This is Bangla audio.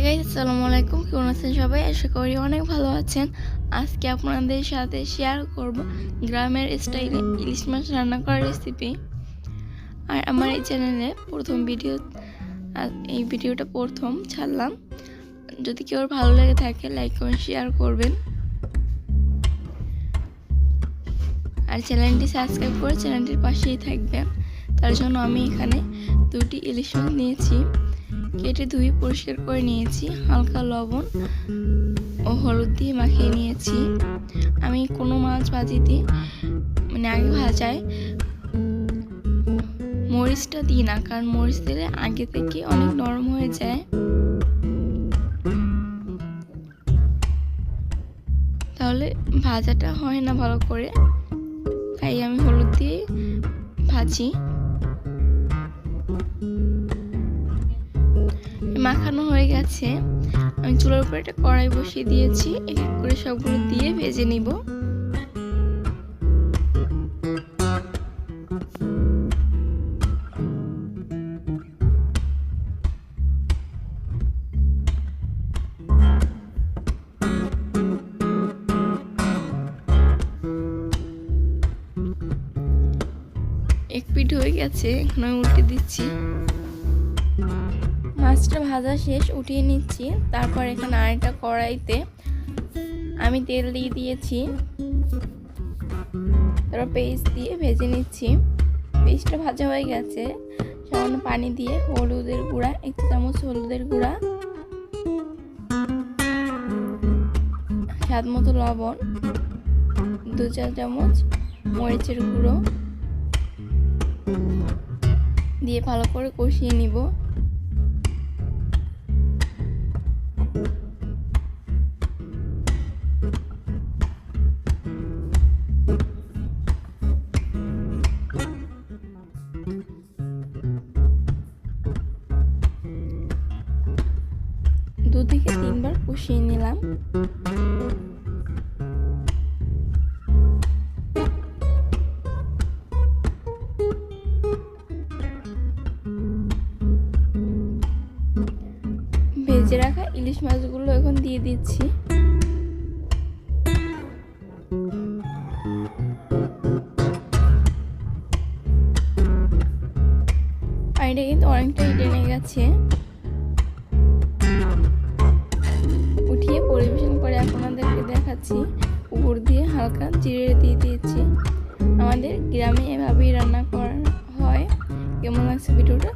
গাইস, আসসালামু আলাইকুম। কেমন আছেন সবাই? আশা করি অনেক ভালো আছেন। আজকে আপনাদের সাথে শেয়ার করব গ্রামের স্টাইলে ইলিশ মাছ রান্না করার রেসিপি। আর আমার এই চ্যানেলে এই ভিডিওটা প্রথম ছাড়লাম। যদি কেউ ভালো লেগে থাকে লাইক কমেন্ট শেয়ার করবেন। আর চ্যানেলটি সাবস্ক্রাইব করে চ্যানেলটির পাশেই থাকবেন। তার জন্য আমি এখানে 2টি ইলিশ মাছ নিয়েছি, কেটে ধুয়ে পরিষ্কার করে নিয়েছি। হালকা লবণ ও হলুদ দিয়ে মাখিয়ে নিয়েছি। আমি কোনো মাছ ভাজিতে আগে ভাজায় মরিচটা দিই না, কারণ মরিচ দিলে আগে থেকে অনেক নরম হয়ে যায়, তাহলে ভাজাটা হয় না ভালো করে। তাই আমি হলুদ দিয়ে ভাজি। মাখানো হয়ে গেছে। আমি চুলার উপরে একটা কড়াই বসিয়ে দিয়েছি। এক এক করে সবগুলো দিয়ে ভেজে নিব। এক পিঠ হয়ে গেছে, এখন আমি উল্টে দিচ্ছি। মাছটা ভাজা শেষ, উঠিয়ে নিচ্ছি। তারপর এখানে আরেকটা কড়াইতে আমি তেল দিয়ে দিয়েছি। তারপর পেস্ট দিয়ে ভেজে নিচ্ছি। পেস্টটা ভাজা হয়ে গেছে। সামান্য পানি দিয়ে হলুদের গুঁড়া, 1 চামচ হলুদের গুঁড়া, স্বাদ মতো লবণ, 2 চা চামচ মরিচের গুঁড়ো দিয়ে ভালো করে কষিয়ে নিব। দু থেকে 3 বার কষিয়ে নিলাম। ভেজে রাখা ইলিশ মাছগুলো এখন দিয়ে দিচ্ছি। পানিটা কিন্তু অনেকটা টেনে গেছে। উঠিয়ে পরিবেশন করে আপনাদেরকে দেখাচ্ছি। উপর দিয়ে হালকা জিরে দিয়ে দিয়েছি। আমাদের গ্রামে এভাবেই রান্না করা হয়। কেমন লাগছে ভিডিওটা?